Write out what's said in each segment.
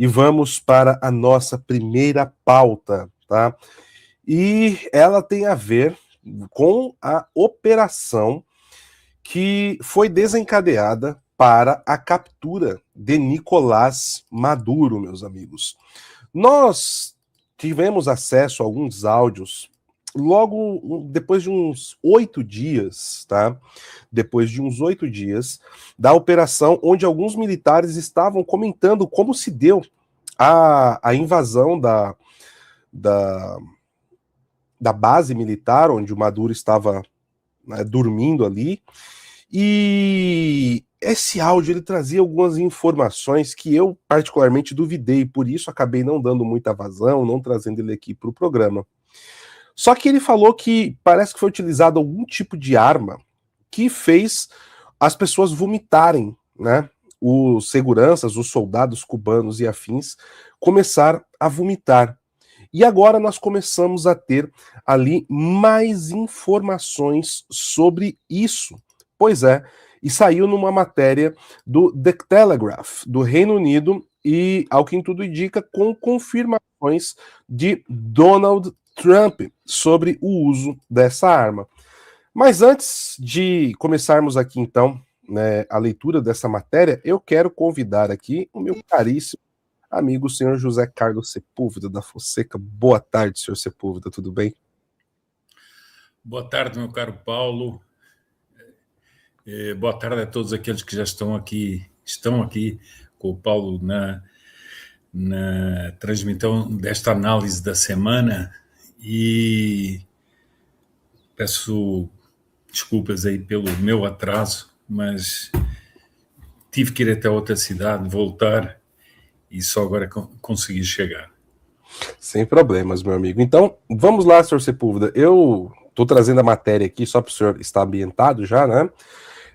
e vamos para a nossa primeira pauta, tá? E ela tem a ver com a operação que foi desencadeada para a captura de Nicolás Maduro, meus amigos. Nós tivemos acesso a alguns áudios logo depois de uns 8 dias, tá? Depois de uns 8 dias da operação, onde alguns militares estavam comentando como se deu a invasão da base militar, onde o Maduro estava, né, dormindo ali. E esse áudio ele trazia algumas informações que eu particularmente duvidei, por isso acabei não dando muita vazão, não trazendo ele aqui para o programa. Só que ele falou que parece que foi utilizado algum tipo de arma que fez as pessoas vomitarem, né? Os seguranças, os soldados cubanos e afins começaram a vomitar. E agora nós começamos a ter ali mais informações sobre isso. Pois é, e saiu numa matéria do The Telegraph, do Reino Unido, e, ao que tudo indica, com confirmações de Donald Trump sobre o uso dessa arma. Mas antes de começarmos aqui, então, né, a leitura dessa matéria, eu quero convidar aqui o meu caríssimo amigo, o senhor José Carlos Sepúlveda da Fonseca. Boa tarde, senhor Sepúlveda, tudo bem? Boa tarde, meu caro Paulo. Boa tarde a todos aqueles que já estão aqui com o Paulo na transmissão desta análise da semana, e peço desculpas aí pelo meu atraso, mas tive que ir até outra cidade, voltar, e só agora consegui chegar. Sem problemas, meu amigo. Então, vamos lá, senhor Sepúlveda. Eu estou trazendo a matéria aqui, só para o senhor estar ambientado já, né?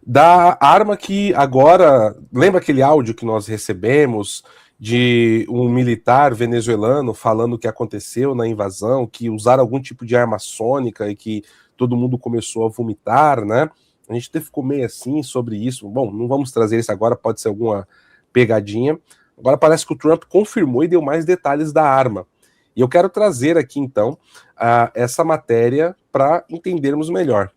Da arma que agora... Lembra aquele áudio que nós recebemos de um militar venezuelano falando o que aconteceu na invasão, que usaram algum tipo de arma sônica e que todo mundo começou a vomitar, né? A gente até ficou meio assim sobre isso. Bom, não vamos trazer isso agora, pode ser alguma pegadinha. Agora parece que o Trump confirmou e deu mais detalhes da arma. E eu quero trazer aqui, então, essa matéria para entendermos melhor.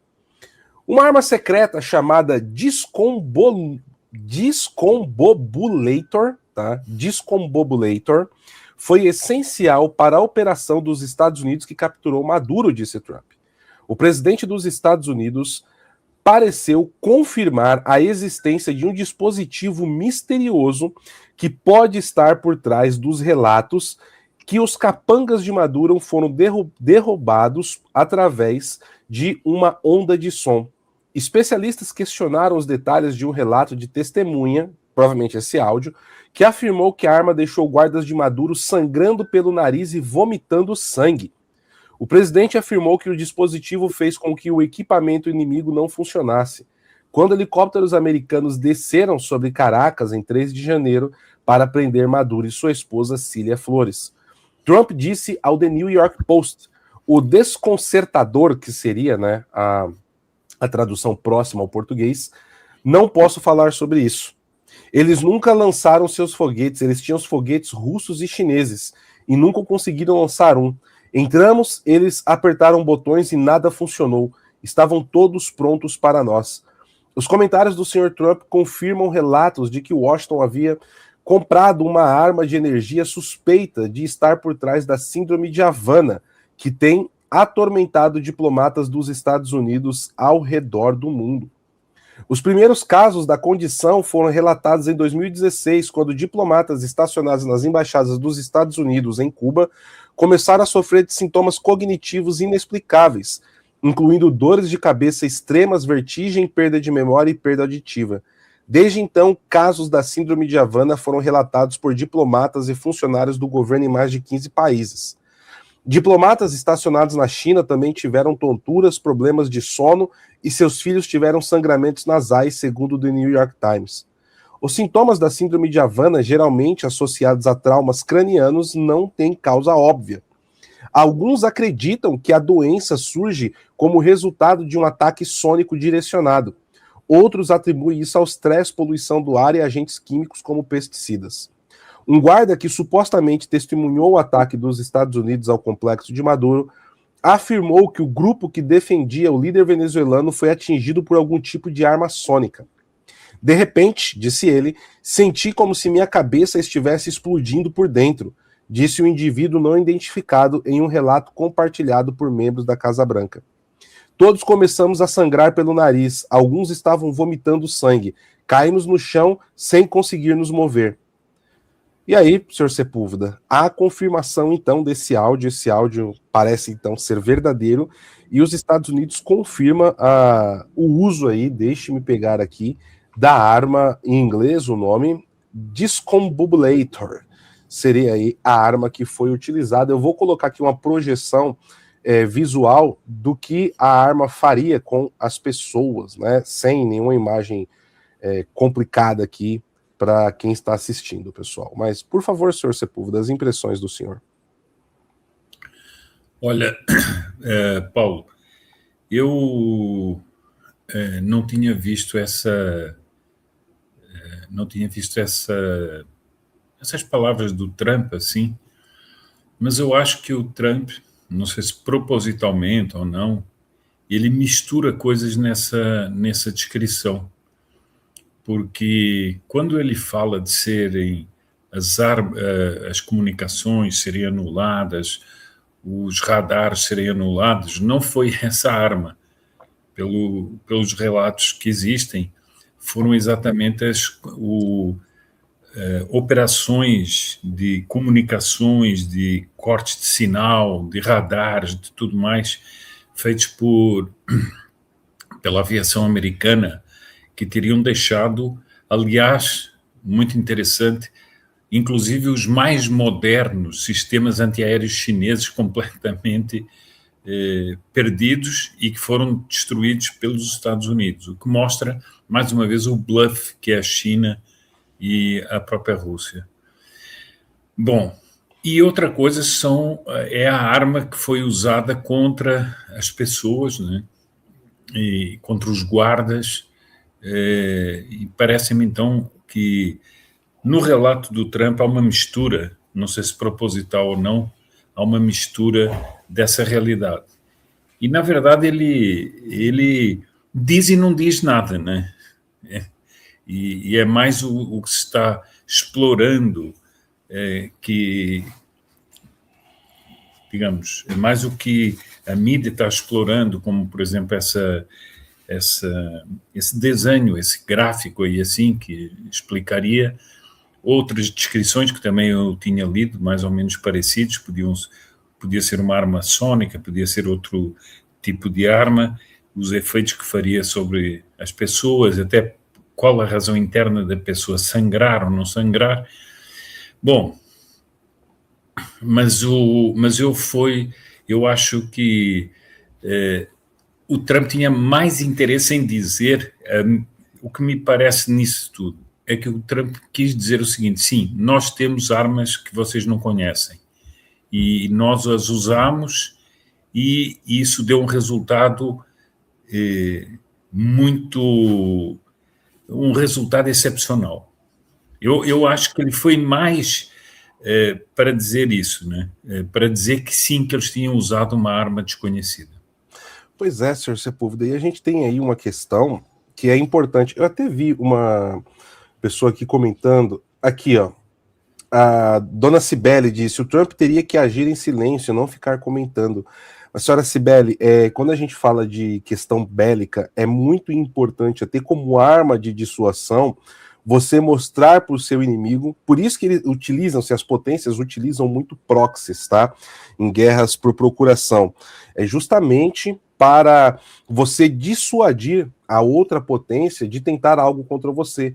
Uma arma secreta chamada Discombobulator, tá? Discombobulator, foi essencial para a operação dos Estados Unidos que capturou Maduro, disse Trump. O presidente dos Estados Unidos pareceu confirmar a existência de um dispositivo misterioso que pode estar por trás dos relatos que os capangas de Maduro foram derrubados através de uma onda de som. Especialistas questionaram os detalhes de um relato de testemunha, provavelmente esse áudio, que afirmou que a arma deixou guardas de Maduro sangrando pelo nariz e vomitando sangue. O presidente afirmou que o dispositivo fez com que o equipamento inimigo não funcionasse. Quando helicópteros americanos desceram sobre Caracas em 3 de janeiro para prender Maduro e sua esposa Cília Flores. Trump disse ao The New York Post, o desconcertador, que seria, né, a tradução próxima ao português, não posso falar sobre isso. Eles nunca lançaram seus foguetes, eles tinham os foguetes russos e chineses, e nunca conseguiram lançar um. Entramos, eles apertaram botões e nada funcionou. Estavam todos prontos para nós. Os comentários do Sr. Trump confirmam relatos de que Washington havia comprado uma arma de energia suspeita de estar por trás da síndrome de Havana, que tem atormentado diplomatas dos Estados Unidos ao redor do mundo. Os primeiros casos da condição foram relatados em 2016, quando diplomatas estacionados nas embaixadas dos Estados Unidos em Cuba começaram a sofrer de sintomas cognitivos inexplicáveis, incluindo dores de cabeça extremas, vertigem, perda de memória e perda auditiva. Desde então, casos da síndrome de Havana foram relatados por diplomatas e funcionários do governo em mais de 15 países. Diplomatas estacionados na China também tiveram tonturas, problemas de sono e seus filhos tiveram sangramentos nasais, segundo o The New York Times. Os sintomas da síndrome de Havana, geralmente associados a traumas cranianos, não têm causa óbvia. Alguns acreditam que a doença surge como resultado de um ataque sônico direcionado. Outros atribuem isso ao estresse, poluição do ar e agentes químicos como pesticidas. Um guarda que supostamente testemunhou o ataque dos Estados Unidos ao complexo de Maduro afirmou que o grupo que defendia o líder venezuelano foi atingido por algum tipo de arma sônica. De repente, disse ele, senti como se minha cabeça estivesse explodindo por dentro, disse o indivíduo não identificado em um relato compartilhado por membros da Casa Branca. Todos começamos a sangrar pelo nariz, alguns estavam vomitando sangue, caímos no chão sem conseguir nos mover. E aí, senhor Sepúlveda, há confirmação então desse áudio, esse áudio parece então ser verdadeiro, e os Estados Unidos confirma o uso aí, deixe-me pegar aqui, da arma, em inglês o nome, Discombobulator, seria aí a arma que foi utilizada. Eu vou colocar aqui uma projeção visual do que a arma faria com as pessoas, né, sem nenhuma imagem complicada aqui para quem está assistindo, pessoal. Mas, por favor, senhor Sepúlveda, as impressões do senhor. Olha, Paulo, eu não tinha visto essas palavras do Trump assim, mas eu acho que o Trump, não sei se propositalmente ou não, ele mistura coisas nessa descrição, porque quando ele fala de serem as comunicações serem anuladas, os radares serem anulados, não foi essa arma. Pelos relatos que existem, foram exatamente operações de comunicações, de cortes de sinal, de radares, de tudo mais, feitos pela aviação americana, que teriam deixado, aliás, muito interessante, inclusive os mais modernos sistemas antiaéreos chineses completamente perdidos e que foram destruídos pelos Estados Unidos, o que mostra, mais uma vez, o bluff que é a China e a própria Rússia. Bom, e outra coisa é a arma que foi usada contra as pessoas, né? E contra os guardas, e parece-me então que no relato do Trump há uma mistura, não sei se proposital ou não, há uma mistura dessa realidade. E, na verdade, ele diz e não diz nada, né? E é mais o que se está explorando, que, digamos, é mais o que a mídia está explorando, como, por exemplo, esse desenho, esse gráfico aí assim, que explicaria outras descrições que também eu tinha lido, mais ou menos parecidos, podia ser uma arma sônica, podia ser outro tipo de arma, os efeitos que faria sobre as pessoas, até qual a razão interna da pessoa sangrar ou não sangrar. Bom, mas eu acho que o Trump tinha mais interesse em dizer, o que me parece nisso tudo, é que o Trump quis dizer o seguinte: sim, nós temos armas que vocês não conhecem e nós as usamos e isso deu um resultado um resultado excepcional. Eu acho que ele foi mais para dizer isso, né? Para dizer que sim, que eles tinham usado uma arma desconhecida. Pois é, senhor Sepúlveda, e a gente tem aí uma questão que é importante. Eu até vi uma pessoa aqui comentando, aqui ó, a dona Cibele disse, o Trump teria que agir em silêncio, não ficar comentando. A senhora Cibele, quando a gente fala de questão bélica, é muito importante até como arma de dissuasão você mostrar para o seu inimigo, por isso que eles utilizam-se, as potências utilizam muito proxies, tá? Em guerras por procuração. É justamente para você dissuadir a outra potência de tentar algo contra você,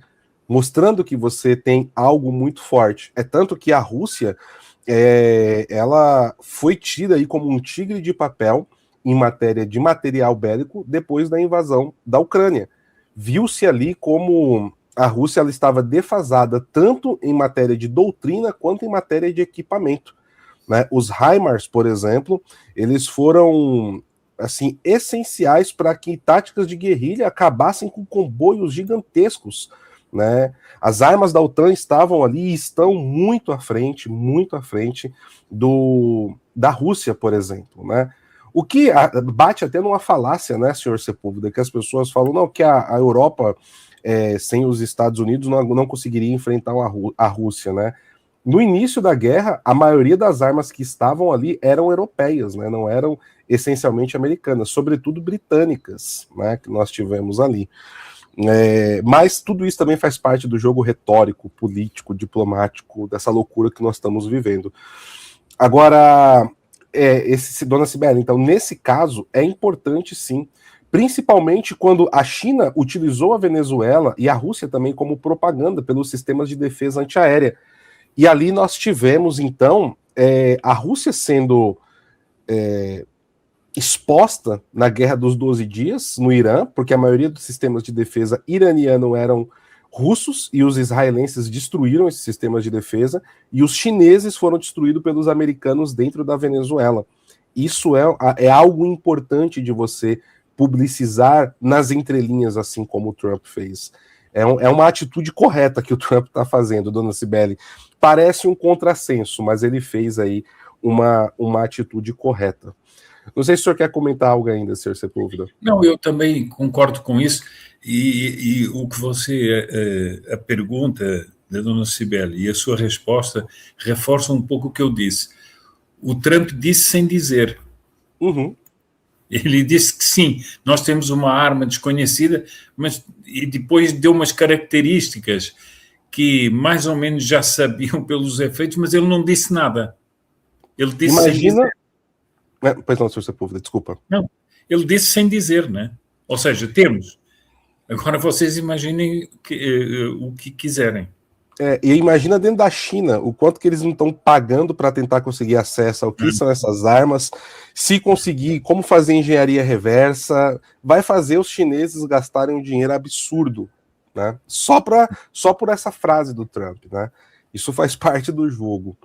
mostrando que você tem algo muito forte. É tanto que a Rússia, ela foi tida aí como um tigre de papel em matéria de material bélico depois da invasão da Ucrânia. Viu-se ali como a Rússia ela estava defasada tanto em matéria de doutrina quanto em matéria de equipamento, né? Os HIMARS, por exemplo, eles foram assim essenciais para que táticas de guerrilha acabassem com comboios gigantescos né? As armas da OTAN estavam ali e estão muito à frente da Rússia, por exemplo, né? O que bate até numa falácia, né, senhor Sepúlveda, que as pessoas falam, não, que a Europa, sem os Estados Unidos, não conseguiria enfrentar a Rússia, né? No início da guerra, a maioria das armas que estavam ali eram europeias, né? Não eram essencialmente americanas, sobretudo britânicas, né? Que nós tivemos ali. Mas tudo isso também faz parte do jogo retórico, político, diplomático, dessa loucura que nós estamos vivendo. Agora, dona Sibeli, então, nesse caso, é importante sim, principalmente quando a China utilizou a Venezuela e a Rússia também como propaganda pelos sistemas de defesa antiaérea. E ali nós tivemos, então, a Rússia sendo exposta na Guerra dos 12 Dias, no Irã, porque a maioria dos sistemas de defesa iraniano eram russos, e os israelenses destruíram esses sistemas de defesa, e os chineses foram destruídos pelos americanos dentro da Venezuela. Isso é algo importante de você publicizar nas entrelinhas, assim como o Trump fez. É uma atitude correta que o Trump está fazendo, dona Sibeli. Parece um contrassenso, mas ele fez aí uma atitude correta. Não sei se o senhor quer comentar algo ainda, senhor Sepúlveda. Não, eu também concordo com isso, e o que você, a pergunta da dona Sibeli e a sua resposta reforçam um pouco o que eu disse. O Trump disse sem dizer. Uhum. Ele disse que sim, nós temos uma arma desconhecida, e depois deu umas características que mais ou menos já sabiam pelos efeitos, mas ele não disse nada. Ele disse sem dizer. Pois não, senhor Sepúlveda, desculpa. Não, ele disse sem dizer, né? Ou seja, temos. Agora vocês imaginem o que quiserem. E imagina dentro da China o quanto que eles não estão pagando para tentar conseguir acesso ao que são essas armas. Se conseguir, como fazer engenharia reversa, vai fazer os chineses gastarem um dinheiro absurdo, né? Só por essa frase do Trump, né? Isso faz parte do jogo.